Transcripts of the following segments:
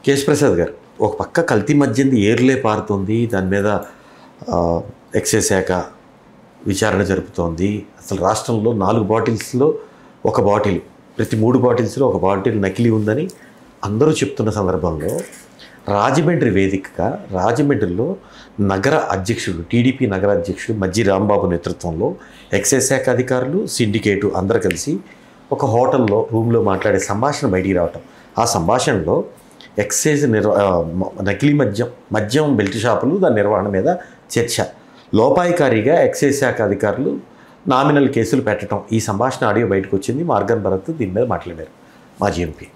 కేశవప్రసాద్ గారు, ఒక పక్క కల్తీ మద్యంది ఏర్లే పారుతుంది, దాని మీద ఎక్సైజ్ శాఖ విచారణ జరుపుతోంది. అసలు రాష్ట్రంలో 4 బాటిల్స్లో ఒక బాటిల్, ప్రతి 3 బాటిల్స్లో ఒక బాటిల్ నకిలీ ఉందని అందరూ చెప్తున్న సందర్భంలో రాజమండ్రి వేదికగా రాజమండ్రిలో నగర అధ్యక్షుడు, టీడీపీ నగర అధ్యక్షుడు మజ్జి రాంబాబు నేతృత్వంలో ఎక్సైజ్ శాఖ అధికారులు, సిండికేటు అందరూ కలిసి ఒక హోటల్లో రూమ్లో మాట్లాడే సంభాషణ బయటికి రావటం. ఆ సంభాషణలో ఎక్సైజ్ నకిలీ మద్యం బెల్ట్ షాపులు, దాని నిర్వహణ మీద చర్చ. లోపాయికారిగా ఎక్సైజ్ శాఖ అధికారులు నామినల్ కేసులు పెట్టడం, ఈ సంభాషణ ఆడియో బయటకు వచ్చింది. మార్గన్ భరత్ దీని మీద మాట్లాడారు, మాజీ ఎంపీ.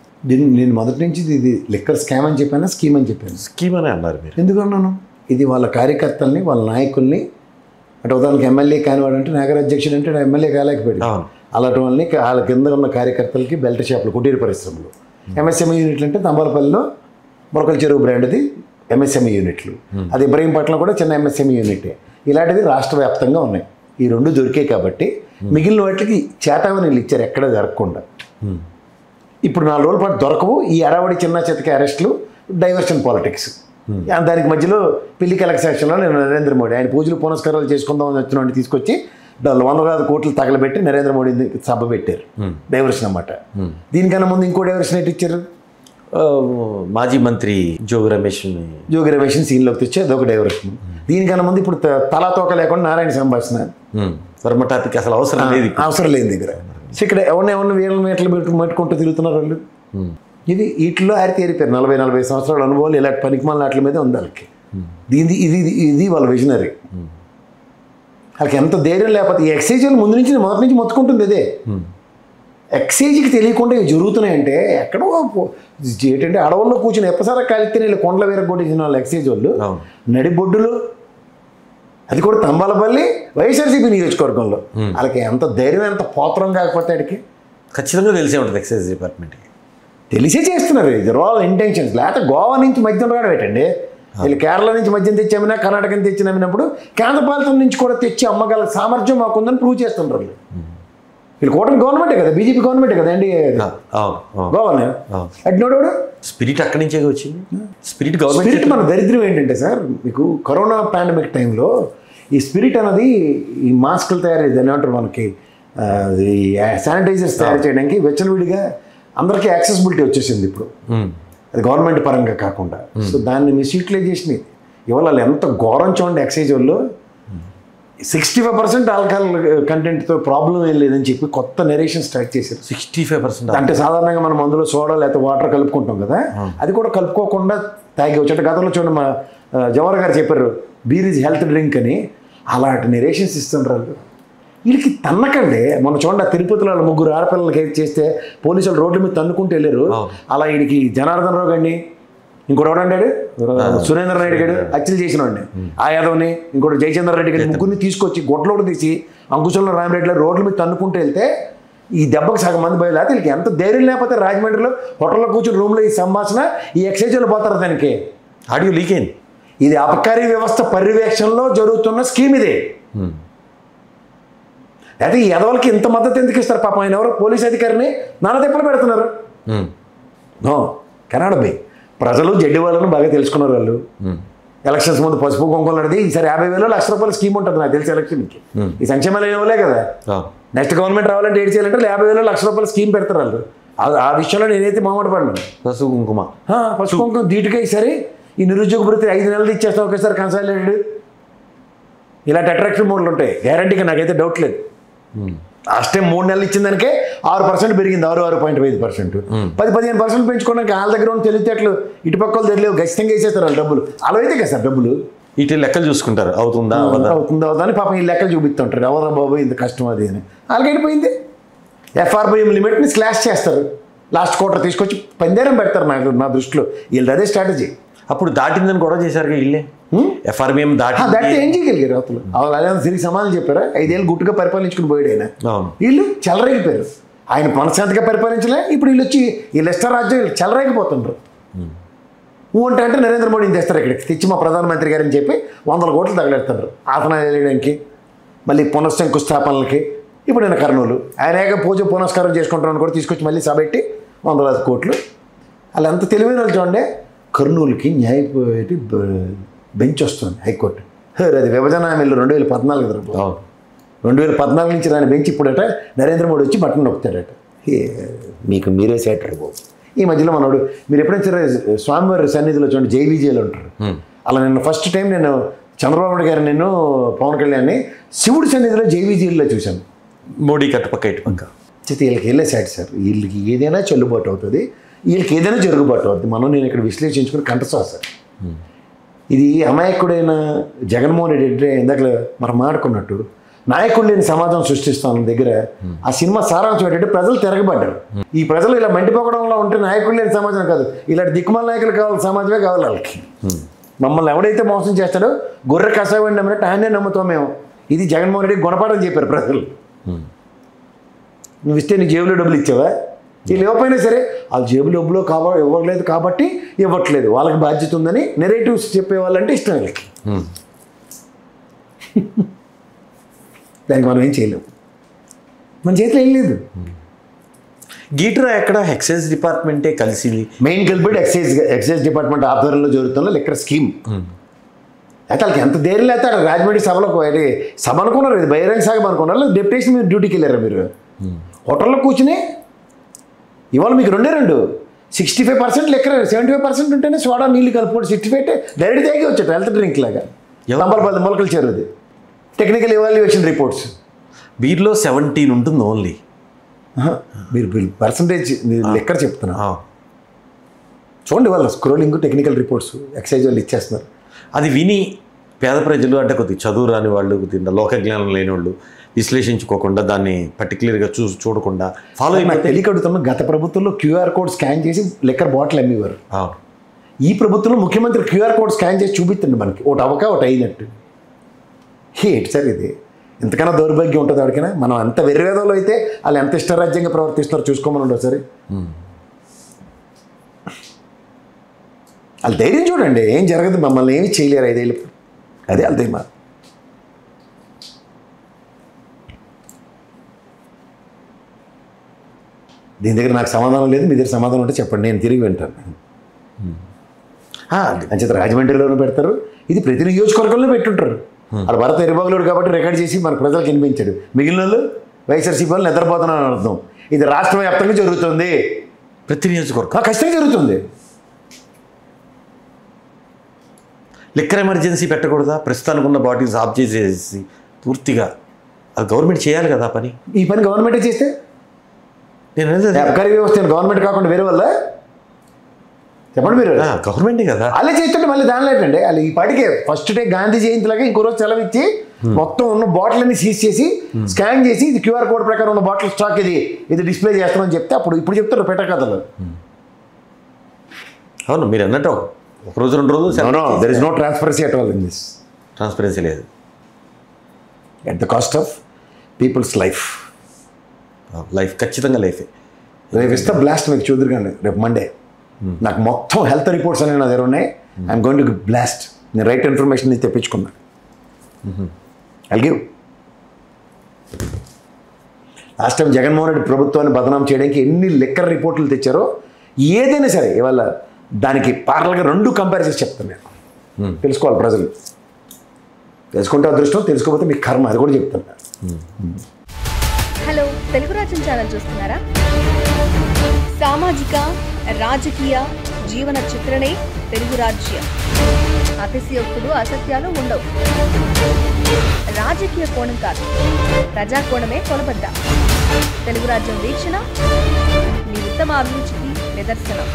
నేను మొదటి నుంచి ఇది లిక్కర్ స్కామ్ అని చెప్పాను, స్కీమ్ అని చెప్పాను. స్కీమ్ అని అన్నారు మీరు. ఎందుకన్నాను? ఇది వాళ్ళ కార్యకర్తల్ని, వాళ్ళ నాయకుల్ని, అంటే ఉదాహరణకి ఎమ్మెల్యే కానివాడు అంటే నగర అధ్యక్షుడు అంటే ఎమ్మెల్యే కాలేకపోయాడు, అలాంటి వాళ్ళని వాళ్ళ కింద ఉన్న కార్యకర్తలకి బెల్ట్ షాపులు, కుటీర పరిశ్రమలు, ఎంఎస్ఎంఈ యూనిట్లు అంటే తంబాలపల్లిలో మొలకల చెరువు బ్రాండ్ది ఎంఎస్ఎంఈ యూనిట్లు, అది ఇబ్రహీంపట్నం కూడా చిన్న ఎంఎస్ఎంఈ యూనిటే. ఇలాంటివి రాష్ట్ర వ్యాప్తంగా ఉన్నాయి. ఈ 2 దొరికాయి కాబట్టి మిగిలిన వాటికి చేతావనీళ్ళు ఇచ్చారు ఎక్కడ జరగకుండా. ఇప్పుడు 4 రోజుల పాటు దొరకవు. ఈ అరావడి చిన్న చితక అరెస్టులు, డైవర్షన్ పాలిటిక్స్. దానికి మధ్యలో పిల్లి కలెక్షన్లో నేను నరేంద్ర మోడీ ఆయన పూజలు పునస్కారాలు చేసుకుందామని వచ్చిన తీసుకొచ్చి 100 కోట్లు తగలబెట్టి నరేంద్ర మోడీ సభ పెట్టారు. డైవర్షన్ అన్నమాట. దీనికన్నా ముందు ఇంకో డైవర్షన్ ఏంటి ఇచ్చారు? మాజీ మంత్రి జోగి రమేష్ని సీన్లోకి తెచ్చి అదొక డైవర్షన్. దీనికన్నా ముందు ఇప్పుడు తలాతోక లేకుండా నారాయణ సంభాషణ, వర్మ టాపిక్ అసలు అవసరం లేని దగ్గర ఇక్కడ ఎవరిని వేల మీటర్లు పెట్టుకుంటూ తిరుగుతున్నారు వాళ్ళు. ఇది వీటిలో తేరిపోయారు. 40-40 సంవత్సరాల అనుభవాలు ఇలాంటి పనికిమాల వాటి మీదే ఉంది వాళ్ళకి. ఇది వాళ్ళ విజనరీ. వాళ్ళకి ఎంత ధైర్యం లేకపోతే ఈ ఎక్సైజ్ మొదటి నుంచి మొత్తుకుంటుంది ఇదే. ఎక్సైజ్కి తెలియకుండా ఇవి జరుగుతున్నాయంటే ఎక్కడో ఏంటంటే అడవుల్లో కూర్చొని ఎప్పసారా కాలితే వీళ్ళు కొండల వీరగొట్టిన వాళ్ళు ఎక్సైజ్ వాళ్ళు నడిబొడ్డులు, అది కూడా తంబాలపల్లి వైఎస్ఆర్సీపీ నియోజకవర్గంలో. వాళ్ళకి ఎంత ధైర్యం, ఎంత పోత్రం కాకపోతే వాడికి ఖచ్చితంగా తెలిసే ఉంటుంది ఎక్సైజ్ డిపార్ట్మెంట్కి. తెలిసే చేస్తున్నారు. ఇది రాల్ ఇంటెన్షన్స్. లేకపోతే గోవా నుంచి మద్యం రావడం పెట్టండి. వీళ్ళు కేరళ నుంచి మద్యం తెచ్చి అమ్మినా, కర్ణాటక నుంచి తెచ్చి అమ్మినప్పుడు కేంద్రపాలితం నుంచి కూడా తెచ్చి అమ్మగల సామర్థ్యం మాకుందని ప్రూవ్ చేస్తుంటారు. వీళ్ళు కూటమి గవర్నమెంటే కదా, బీజేపీ గవర్నమెంటే కదా అండి గోవానే. అడ్నోడు స్పిరిట్ అక్కడి నుంచే వచ్చింది. Spirit government. మన దరిద్రం ఏంటంటే సార్, మీకు కరోనా పాండమిక్ టైంలో ఈ స్పిరిట్ అన్నది ఈ మాస్కులు తయారు ఏమంటారు మనకి శానిటైజర్స్ తయారు చేయడానికి వెచ్చలవిడిగా అందరికీ యాక్సెసిబిలిటీ వచ్చేసింది ఇప్పుడు. అది గవర్నమెంట్ పరంగా కాకుండా. సో దాన్ని మిస్యూటిలైజేషన్. ఇవాళ వాళ్ళు ఎంత ఘోరం చూడండి. ఎక్సైజ్ వాళ్ళు 65% ఆల్కహాల్ కంటెంట్తో ప్రాబ్లం ఏం లేదని చెప్పి కొత్త నెరేషన్ స్టార్ట్ చేశారు. 65% అంటే సాధారణంగా మనం అందులో సోడా లేకపోతే వాటర్ కలుపుకుంటాం కదా, అది కూడా కలుపుకోకుండా తాగి వచ్చేట. గతంలో చూడండి మా జవహర్ గారు చెప్పారు బీర్ ఈజ్ హెల్త్ డ్రింక్ అని. అలాంటి నెరేషన్స్ ఇస్తుంటారు. వీళ్ళకి తన్నకండి. మనం చూడండి తిరుపతిలో 3 ఆడపిల్లలకి చేస్తే పోలీసులు రోడ్ల మీద తన్నుకుంటూ వెళ్ళారు. అలా వీడికి జనార్దన్ రావు గారిని, ఇంకోటి ఎవడంటాడు సురేంద్ర నాయుడు గారు హత్యలు చేసిన వాడిని, ఆ యాదవ్ని, ఇంకోటి జయచంద్ర రెడ్డి గారి 3 తీసుకొచ్చి గొడ్లోడు తీసి అంకుశంలో రామిరెడ్డిలో రోడ్ల మీద తన్నుకుంటూ వెళ్తే ఈ దెబ్బకి సగం మంది బయలుదేరి. వీళ్ళకి ఎంత ధైర్యం లేకపోతే రాజమండ్రిలో హోటల్లో కూర్చొని రూమ్లో ఈ సంభాషణ ఈ ఎక్సైజ్లో పోతారు. దానికి ఆడియో లీక్ అయింది. ఇది అబకారీ వ్యవస్థ పర్యవేక్షణలో జరుగుతున్న స్కీమ్ ఇదే. అయితే ఈ ఎదవలకి ఇంత మద్దతు ఎందుకు ఇస్తారు? పాపం ఆయన ఎవరో పోలీస్ అధికారిని నానా దెబ్బలు పెడుతున్నారు. Cannot be. ప్రజలు జడ్డి వాళ్ళను బాగా తెలుసుకున్నారు. వాళ్ళు ఎలక్షన్స్ ముందు పసుపు కుంకుమలు నడిది ఈసారి 50,000 1,00,000 రూపాయల స్కీమ్ ఉంటుంది నాకు తెలిసి ఎలక్షన్కి. ఈ సంక్షేమాలు ఏమోలే కదా. నెక్స్ట్ గవర్నమెంట్ రావాలంటే ఏడు చేయాలంటే 50,000 1,00,000 రూపాయల స్కీమ్ పెడతారు వాళ్ళు. ఆ విషయంలో నేనైతే మామూలు పడినాను. పసుపు కుంకుమ ధీటుగా ఈసారి ఈ నిరుద్యోగ భృతి 5 నెలలు ఇచ్చేస్తాం ఒకేసారి కన్సాలిడేటెడ్. ఇలాంటి అట్రాక్టివ్ మోడ్లు ఉంటాయి గ్యారంటీగా, నాకైతే డౌట్ లేదు. లాస్ట్ టైం 3 నెలలు ఇచ్చిన దానికే 6% పెరిగింది, 6.5%. 10-15% పెంచుకోవడానికి వాళ్ళ దగ్గర ఉన్న తెలివితేటలు ఇటుపక్కలు తెలియవు. ఖచ్చితంగా వేసేస్తారు వాళ్ళు డబ్బులు. అలా అయితే కదా సార్ డబ్బులు ఇటు లెక్కలు చూసుకుంటారు. అవుతుందా అని పాపం ఈ లెక్కలు చూపిస్తుంటారు. ఎవరా బాబు ఇంత కష్టం అది అని. వాళ్ళకి అయిపోయింది. ఎఫ్ఆర్బిఎం లిమిట్ని స్లాష్ చేస్తారు. లాస్ట్ క్వార్టర్ తీసుకొచ్చి పందేరం పెడతారు. నా దృష్టిలో వీళ్ళు అదే స్ట్రాటజీ. అప్పుడు దాటిందని గొడవ చేశారు వీళ్ళే. ఎఫ్ఆర్బిఎం దాటితే ఏం చేయగలిగారు అవతలు? అలా తిరిగి సమాధానం చెప్పారా? 5 ఏళ్ళు గుట్టుగా పరిపాలించుకుని పోయాడు ఆయన. వీళ్ళు చెలరేగిపోయారు. ఆయన మనశాంతిగా పరిపాలించలే. ఇప్పుడు వీళ్ళు వచ్చి వీళ్ళు ఇష్ట రాజ్యం వీళ్ళు చెలరేగిపోతుండ్రు. అంటే నరేంద్ర మోడీని తెస్తారు ఇక్కడికి తెచ్చి మా ప్రధానమంత్రి గారని చెప్పి 100 కోట్లు తగలెడతారు ఆసనాలు వేయడానికి, మళ్ళీ పునఃశంకుస్థాపనలకి. ఇప్పుడు నేను కర్నూలు ఆయన పూజ పునస్కారం చేసుకుంటామని కూడా తీసుకొచ్చి మళ్ళీ సభెట్టి 100 కోట్లు. అలా ఎంత తెలివైన వాళ్ళు చూడండి. కర్నూలుకి బెంచ్ వస్తుంది హైకోర్టు. అది విభజన హామీలు 2014 అవును. 2014 నుంచి దాని బెంచ్ ఇప్పుడట నరేంద్ర మోడీ వచ్చి బట్టన్ నొక్కుతాడట. మీకు మీరే సేటర్ బాబు. ఈ మధ్యలో మనోడు మీరు ఎప్పుడైనా సరే స్వామివారి సన్నిధిలో చూడండి జైవిజయలు ఉంటారు. అలా నేను ఫస్ట్ టైం నేను చంద్రబాబు నాయుడు గారు నేను పవన్ కళ్యాణ్ని శివుడి సన్నిధిలో జైవిజయల్లో చూశాను. మోడీ కట్టుపక్క ఇటుపక్క చేతి వీళ్ళకి వెళ్ళేసాడు సార్. వీళ్ళకి ఏదైనా చెల్లుబాటు అవుతుంది, వీళ్ళకి ఏదైనా జరుగుబాటు అవుతుంది. నేను ఇక్కడ విశ్లేషించుకుని కంటసా సార్. ఇది అమాయకుడైన జగన్మోహన్ రెడ్డి అంటే ఇందాక మనం మాట్లాడుకున్నట్టు నాయకుడు లేని సమాజం సృష్టిస్తాను దగ్గర ఆ సినిమా సారాంశం ఏంటంటే ప్రజలు తిరగబడ్డారు. ఈ ప్రజలు ఇలా మండిపోవడంలో ఉంటే నాయకుడు లేని సమాజం కాదు, ఇలాంటి దిక్కుమాల నాయకులు కావాలి, సమాజమే కావాలి వాళ్ళకి. మమ్మల్ని ఎవడైతే మోసం చేస్తాడో గొర్రె కసావండి నమ్మినట్టు ఆయనే నమ్ముతాం మేము. ఇది జగన్మోహన్ రెడ్డి గుణపాఠం చెప్పారు ప్రజలు. నువ్వు ఇస్తే నీ జేబులో డబ్బులు ఇచ్చావా? వీళ్ళు ఇవ్వకపోయినా సరే వాళ్ళ జేబులో డబ్బులో ఇవ్వలేదు కాబట్టి ఇవ్వట్లేదు, వాళ్ళకి బాధ్యత ఉందని నెరేటివ్స్ చెప్పేవాళ్ళంటే ఇష్టం వీళ్ళకి. దానికి మనం ఏం చేయలేము, మన చేతిలో ఏం లేదు. గీటరా ఎక్కడ ఎక్సైజ్ డిపార్ట్మెంటే కలిసింది. మెయిన్ కల్పిడ్ ఎక్సైజ్ డిపార్ట్మెంట్ ఆధ్వర్యంలో జరుగుతున్న లెక్కర్ స్కీమ్. అయితే వాళ్ళకి ఎంత ధైర్యం లేకపోతే అక్కడ రాజమండ్రి సభ అనుకున్నారు, ఇది బహిరంగ సభ అనుకున్నారు, డెప్యుటేషన్ మీరు డ్యూటీకి వెళ్ళారా మీరు? హోటల్లో కూర్చుని ఇవాళ మీకు 65% లెక్కర్ 75% ఉంటేనే సోడా నీళ్ళు కలుపుకోండి, 65 డైరెక్ట్ తాగి వచ్చాడు హెల్త్ డ్రింక్ లాగా. తంబలపల్లి మొలకలు చేరుది టెక్నికల్ ఇవాల్యుయేషన్ రిపోర్ట్స్. వీరిలో 17 ఉంటుంది ఓన్లీ. మీరు పర్సంటేజ్ లెక్కర్ చెప్తున్నా చూడండి. వాళ్ళ స్క్రోలింగ్ టెక్నికల్ రిపోర్ట్స్ ఎక్సైజ్ వాళ్ళు ఇచ్చేస్తున్నారు. అది విని పేద ప్రజలు అంటే కొద్దిగా చదువు రాని వాళ్ళు, కొద్దిగా లోక జ్ఞానం లేని వాళ్ళు విశ్లేషించుకోకుండా దాన్ని పర్టికులర్గా చూడకుండా ఫాలో అయిపోయి తెలియకడుతున్న గత ప్రభుత్వంలో క్యూఆర్ కోడ్ స్కాన్ చేసి లెక్కర్ బాటిల్ అమ్మేవారు. ఈ ప్రభుత్వంలో ముఖ్యమంత్రి క్యూఆర్ కోడ్ స్కాన్ చేసి చూపిస్తుంది మనకి, ఒకటి అవక ఒకటి అయినట్టు. ఏంటి సార్ ఇది? ఇంతకన్నా దౌర్భాగ్యం ఉంటుంది ఎవరికైనా? మనం అంత వెర్రివేదంలో అయితే వాళ్ళు ఎంత ఇష్టరాజ్యంగా ప్రవర్తిస్తారో చూసుకోమని ఉండవు సరే. వాళ్ళ ధైర్యం చూడండి, ఏం జరగదు, మమ్మల్ని ఏమి చేయలేరు 5 ఏళ్ళు. అదే వాళ్ళ ధైర్యం. దీని దగ్గర నాకు సమాధానం లేదు, మీ దగ్గర సమాధానం ఉంటే చెప్పండి, నేను తిరిగి వింటాను. అంచేత రాజమండ్రిలోనూ పెడతారు, ఇది ప్రతి నియోజకవర్గంలో పెట్టుంటారు. అక్కడ భరత ఇరుబాగులుడు కాబట్టి రికార్డ్ చేసి మన ప్రజలకు వినిపించాడు. మిగిలిన వాళ్ళు వైఎస్ఆర్సీపీ వాళ్ళు నిద్రపోతున్నారని అర్థం. ఇది రాష్ట్ర వ్యాప్తంగా జరుగుతుంది, ప్రతి నియోజకవర్గం ఖచ్చితంగా జరుగుతుంది. లిక్కర్ ఎమర్జెన్సీ పెట్టకూడదా? ప్రస్తుతానికి ఉన్న బాటిల్స్ ఆఫ్ చేసేసి పూర్తిగా అది గవర్నమెంట్ చేయాలి కదా పని. ఈ పని గవర్నమెంటే చేస్తే నేను అబ్కారీ వ్యవస్థ గవర్నమెంట్ కాకుండా వేరే వల్ల చెప్పండి మీరు. గవర్నమెంటే కదా అలా చేస్తుంటే మళ్ళీ దానిలో ఏంటంటే వాళ్ళు ఈ పాటికే ఫస్ట్ డే గాంధీ జయంతిలాగా ఇంకో రోజు సెలవు ఇచ్చి మొత్తం ఉన్న బాటిల్ అన్ని సీజ్ చేసి స్కాన్ చేసి ఇది క్యూఆర్ కోడ్ ప్రకారం ఉన్న బాటిల్ స్టాక్ ఇది డిస్ప్లే చేస్తామని చెప్తే ఇప్పుడు చెప్తారు పెట్టకథలు. అవును, మీరు అన్నట్టు ఒక రోజు 2 రోజులు there is no transparency at all in this. Transparency లేదు. At the cost of people's life. ఖచ్చితంగా లైఫే. రేపు ఇస్తా బ్లాస్ట్ మీకు చూద్దరుగాండి రేపు మండే. నాకు మొత్తం హెల్త్ రిపోర్ట్స్ అనేవి నా దగ్గర ఉన్నాయి. I'm going to blast. నేను రైట్ ఇన్ఫర్మేషన్ తెప్పించుకున్నా. I'll give. Last time Jaganmohan Reddy ప్రభుత్వాన్ని బదనాం చేయడానికి ఎన్ని లెక్కర్ రిపోర్ట్లు తెచ్చారో ఏదైనా సరే ఇవాళ దానికి పార్లర్గా 2 కంపారిజన్స్ చెప్తాను నేను. తెలుసుకోవాలి ప్రజలు. తెలుసుకుంటే అదృష్టం, తెలుసుకోకపోతే మీకు కర్మ, అది కూడా చెప్తాను. హలో, తెలుగు రాజ్యం ఛానల్ చూస్తున్నారా? సామాజిక రాజకీయ జీవన చిత్రణే తెలుగు రాజ్యం. అతిశయోక్తులు అసత్యాలు ఉండవు. రాజకీయ కోణం కాదు, ప్రజా కోణమే కొలబద్ద. తెలుగు రాజ్యం వీక్షణ మీ ఉత్తమ అభిరుచికి నిదర్శనం.